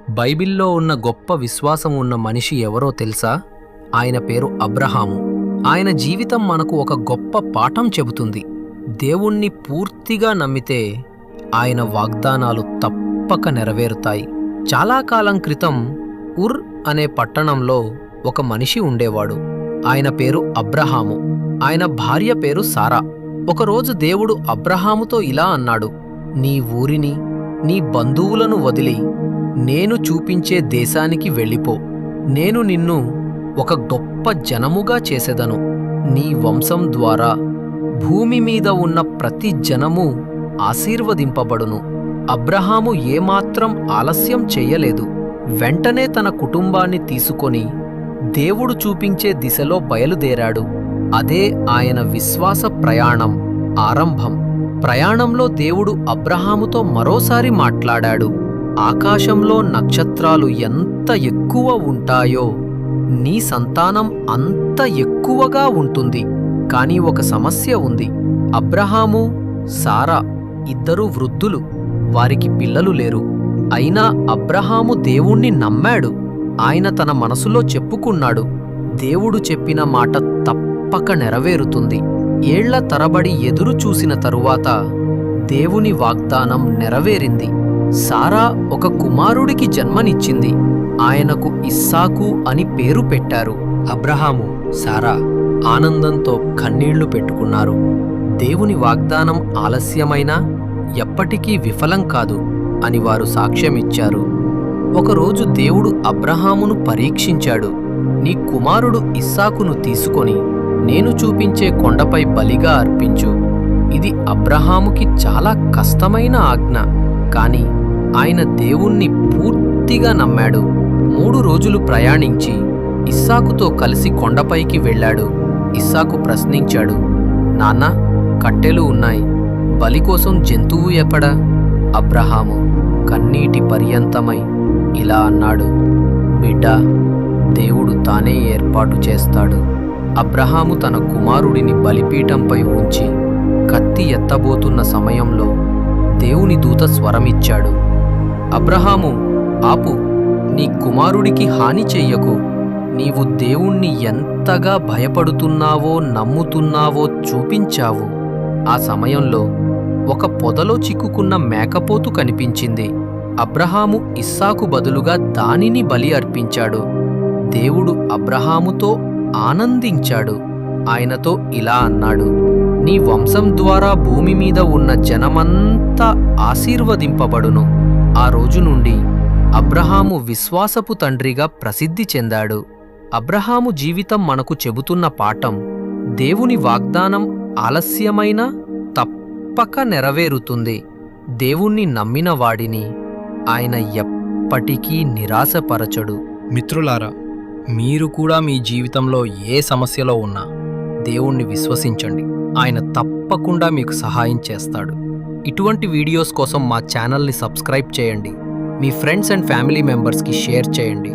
బైబిల్లో ఉన్న గొప్ప విశ్వాసం ఉన్న మనిషి ఎవరో తెలుసా? ఆయన పేరు అబ్రహాము. ఆయన జీవితం మనకు ఒక గొప్ప పాఠం చెబుతుంది. దేవుణ్ణి పూర్తిగా నమ్మితే ఆయన వాగ్దానాలు తప్పక నెరవేరుతాయి. చాలా కాలం క్రితం ఉర్ అనే పట్టణంలో ఒక మనిషి ఉండేవాడు. ఆయన పేరు అబ్రహాము. ఆయన భార్య పేరు సారా. ఒకరోజు దేవుడు అబ్రహాముతో ఇలా అన్నాడు, నీ ఊరిని, నీ బంధువులను వదిలి నేను చూపించే దేశానికి వెళ్ళిపో. నేను నిన్ను ఒక గొప్ప జనముగా చేసెదను. నీ వంశం ద్వారా భూమి మీద ఉన్న ప్రతి జనము ఆశీర్వదింపబడును. అబ్రహాము ఏమాత్రం ఆలస్యం చెయ్యలేదు. వెంటనే తన కుటుంబాన్ని తీసుకొని దేవుడు చూపించే దిశలో బయలుదేరాడు. అదే ఆయన విశ్వాస ప్రయాణం ఆరంభం. ప్రయాణంలో దేవుడు అబ్రహాముతో మరోసారి మాట్లాడాడు. ఆకాశంలో నక్షత్రాలు ఎంత ఎక్కువ ఉంటాయో నీ సంతానం అంత ఎక్కువగా ఉంటుంది. కాని ఒక సమస్య ఉంది. అబ్రహాము, సారా ఇద్దరూ వృద్ధులు. వారికి పిల్లలు లేరు. అయినా అబ్రహాము దేవుణ్ణి నమ్మాడు. ఆయన తన మనసులో చెప్పుకున్నాడు, దేవుడు చెప్పిన మాట తప్పక నెరవేరుతుంది. ఏళ్ల తరబడి ఎదురు చూసిన తరువాత దేవుని వాగ్దానం నెరవేరింది. సారా ఒక కుమారుడికి జన్మనిచ్చింది. ఆయనకు ఇస్సాకు అని పేరు పెట్టారు. అబ్రహాము, సారా ఆనందంతో కన్నీళ్లు పెట్టుకున్నారు. దేవుని వాగ్దానం ఆలస్యమైనా ఎప్పటికీ విఫలం కాదు అని వారు సాక్ష్యమిచ్చారు. ఒకరోజు దేవుడు అబ్రహామును పరీక్షించాడు. నీ కుమారుడు ఇస్సాకును తీసుకొని నేను చూపించే కొండపై బలిగా అర్పించు. ఇది అబ్రహాముకి చాలా కష్టమైన ఆజ్ఞ. కాని ఆయన దేవుణ్ణి పూర్తిగా నమ్మాడు. 3 రోజులు ప్రయాణించి ఇస్సాకుతో కలిసి కొండపైకి వెళ్ళాడు. ఇస్సాకు ప్రశ్నించాడు, నాన్నా, కట్టెలు ఉన్నాయి, బలి కోసం జంతువు ఎక్కడా? అబ్రహాము కన్నీటి పర్యంతమై ఇలా అన్నాడు, బిడ్డా, దేవుడు తానే ఏర్పాటు చేస్తాడు. అబ్రహాము తన కుమారుడిని బలిపీఠంపై ఉంచి కత్తి ఎత్తబోతున్న సమయంలో దేవుని దూత స్వరమిచ్చాడు, అబ్రహాము, ఆపు, నీ కుమారుడికి హాని చెయ్యకు. నీవు దేవుణ్ణి ఎంతగా భయపడుతున్నావో నమ్ముతున్నావో చూపించావు. ఆ సమయంలో ఒక పొదలో చిక్కుకున్న మేకపోతు కనిపించింది. అబ్రహాము ఇస్సాకు బదులుగా దానిని బలి అర్పించాడు. దేవుడు అబ్రహాముతో ఆనందించాడు. ఆయనతో ఇలా అన్నాడు, నీ వంశం ద్వారా భూమి మీద ఉన్న జనమంతా ఆశీర్వదింపబడును. ఆ రోజు నుండి అబ్రహాము విశ్వాసపు తండ్రిగా ప్రసిద్ధి చెందాడు. అబ్రహాము జీవితం మనకు చెబుతున్న పాఠం, దేవుని వాగ్దానం ఆలస్యమైనా తప్పక నెరవేరుతుంది. దేవుణ్ణి నమ్మిన వాడిని ఆయన ఎప్పటికీ నిరాశపరచడు. మిత్రులారా, మీరు కూడా మీ జీవితంలో ఏ సమస్యలో ఉన్నా దేవుణ్ణి విశ్వసించండి. ఆయన తప్పకుండా మీకు సహాయం చేస్తాడు. ఇటువంటి వీడియోస్ కోసం మా ఛానల్ని సబ్స్క్రైబ్ చేయండి. మీ ఫ్రెండ్స్ అండ్ ఫ్యామిలీ మెంబర్స్కి షేర్ చేయండి.